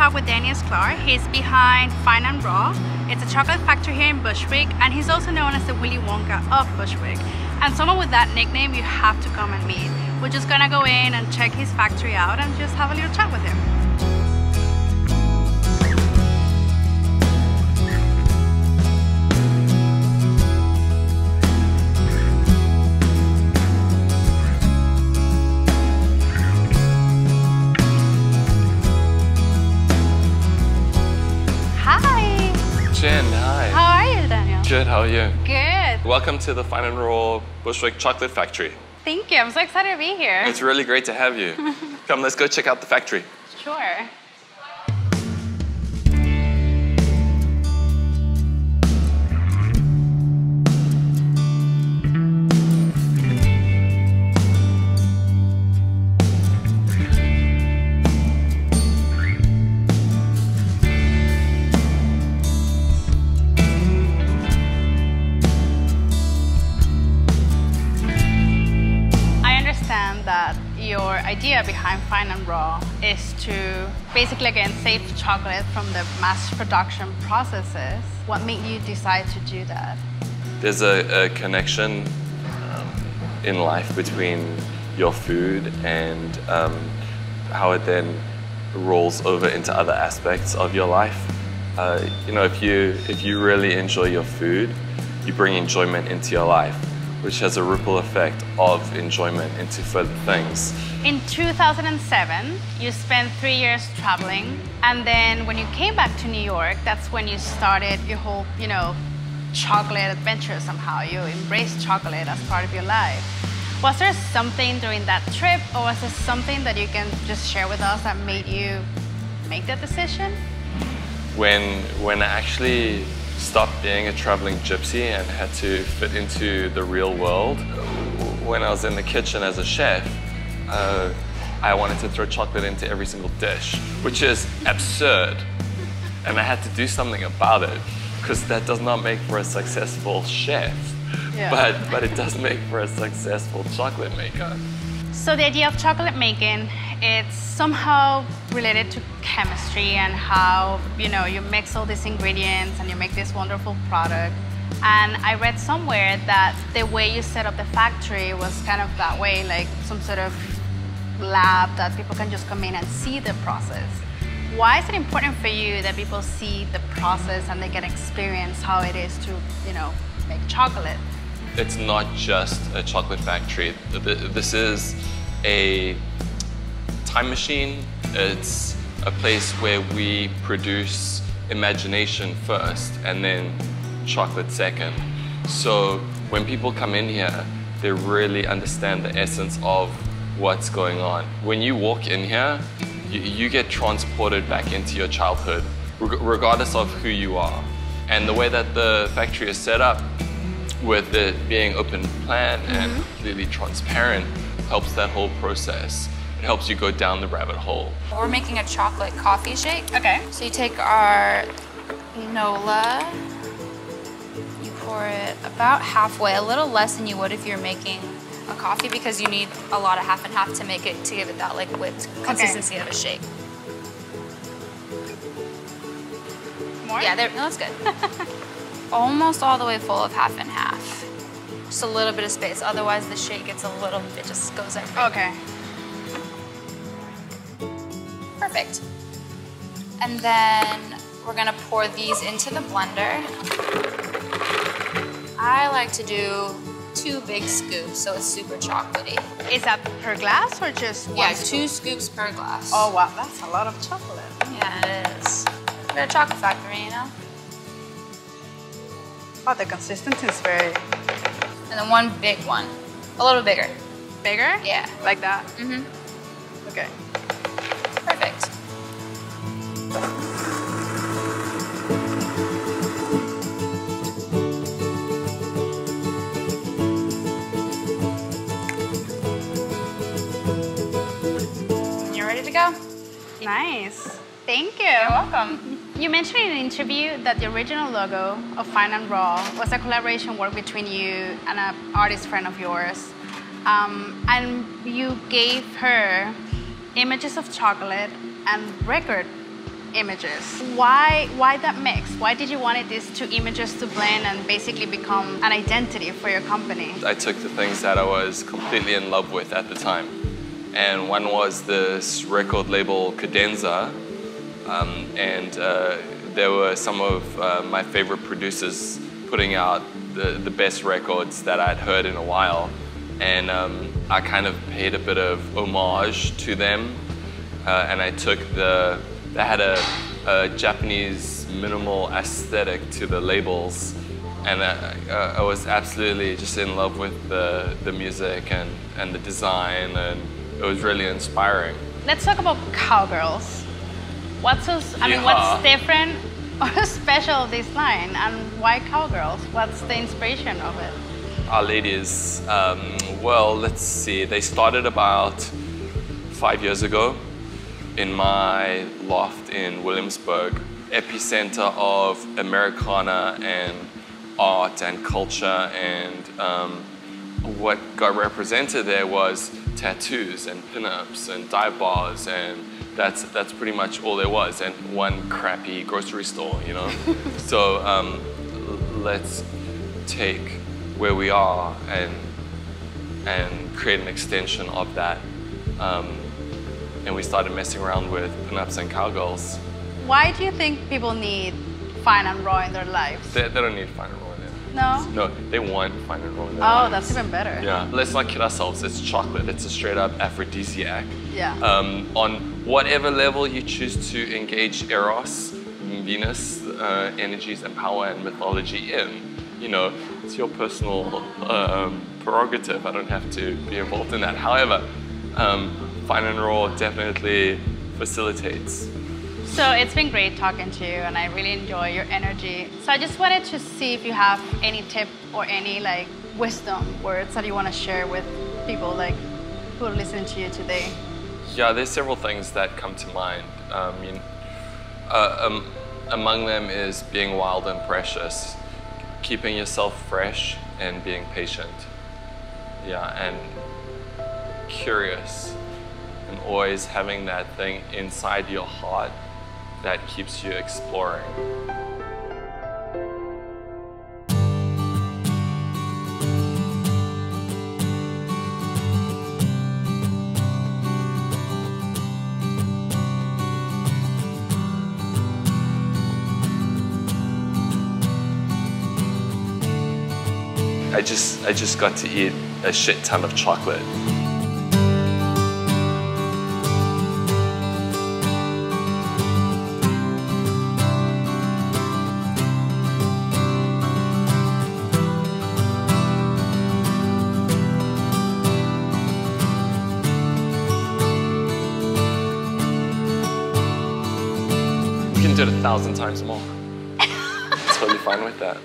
talk with Sklaar. He's behind Fine and Raw. It's a chocolate factory here in Bushwick, and he's also known as the Willy Wonka of Bushwick. And someone with that nickname you have to come and meet. We're just gonna go in and check his factory out and just have a little chat with him. Jen, hi. How are you, Daniel? Good, how are you? Good. Welcome to the Fine and Raw Bushwick Chocolate Factory. Thank you, I'm so excited to be here. It's really great to have you. Come, let's go check out the factory. Sure. That your idea behind Fine and Raw is to basically, again, save chocolate from the mass production processes. What made you decide to do that? There's a connection in life between your food and how it then rolls over into other aspects of your life. You know, if you really enjoy your food, you bring enjoyment into your life, which has a ripple effect of enjoyment into further things. In 2007, you spent 3 years traveling, and then when you came back to New York, that's when you started your whole, chocolate adventure somehow. You embraced chocolate as part of your life. Was there something during that trip, or was there something that you can just share with us that made you make that decision? When I actually stopped being a traveling gypsy and had to fit into the real world. When I was in the kitchen as a chef, I wanted to throw chocolate into every single dish, which is absurd. And I had to do something about it, because that does not make for a successful chef, but it does make for a successful chocolate maker. So the idea of chocolate making, it's somehow related to chemistry and how, you mix all these ingredients and you make this wonderful product. And I read somewhere that the way you set up the factory was kind of that way, like some sort of lab that people can just come in and see the process. Why is it important for you that people see the process and they can experience how it is to, make chocolate? It's not just a chocolate factory. This is a time machine. It's a place where we produce imagination first and then chocolate second. So when people come in here, they really understand the essence of what's going on. When you walk in here, you get transported back into your childhood, regardless of who you are. And the way that the factory is set up, with it being open plan and completely transparent, helps that whole process. It helps you go down the rabbit hole. We're making a chocolate coffee shake. Okay. So you take our Nola, you pour it about halfway, a little less than you would if you're making a coffee, because you need a lot of half and half to give it that like whipped consistency of a shake. More? Yeah, no, that's good. Almost all the way full of half and half. Just a little bit of space, otherwise the shake gets a little, it just goes everywhere. Okay. Perfect. And then we're gonna pour these into the blender. I like to do 2 big scoops, so it's super chocolatey. Is that per glass or just one? Yeah, scoop? 2 scoops per glass. Oh wow, that's a lot of chocolate. Yeah, it is. We're a chocolate factory, you know? Oh, the consistency is very... And then 1 big one. A little bigger. Bigger? Yeah. Like that? Mm-hmm. Okay. Perfect. You're ready to go? Nice. Thank you. You're welcome. You mentioned in an interview that the original logo of Fine and Raw was a collaboration work between you and an artist friend of yours. And you gave her images of chocolate and record images. Why that mix? Why did you want these two images to blend and basically become an identity for your company? I took the things that I was completely in love with at the time. And one was this record label Cadenza, and there were some of my favorite producers putting out the best records that I'd heard in a while. And I kind of paid a bit of homage to them. And I took they had a Japanese minimal aesthetic to the labels. And I was absolutely just in love with the music and the design, and it was really inspiring. Let's talk about Cowgirls. What's different or special of this line, and why Cowgirls? What's the inspiration of it? Our ladies, well, let's see. They started about 5 years ago in my loft in Williamsburg, epicenter of Americana and art and culture, and what got represented there was tattoos and pinups and dive bars, and that's pretty much all there was, and one crappy grocery store, you know. So let's take where we are and create an extension of that, and we started messing around with pinups and cowgirls. Why do you think people need fine and raw in their lives? They don't need fine and raw in their lives. No? No, they want fine and raw in their lives. Oh, that's even better. Yeah, let's not kid ourselves. It's chocolate. It's a straight up aphrodisiac. Yeah. On whatever level you choose to engage Eros, Venus, energies and power and mythology in, you know, it's your personal prerogative. I don't have to be involved in that. However, fine and raw definitely facilitates. So it's been great talking to you, and I really enjoy your energy. So I just wanted to see if you have any tip or any like wisdom words that you want to share with people like who are listening to you today. Yeah, there's several things that come to mind. Among them is being wild and precious, keeping yourself fresh and being patient. Yeah, and curious, and always having that thing inside your heart that keeps you exploring. I just got to eat a shit ton of chocolate. We can do it 1,000 times more. Totally fine with that.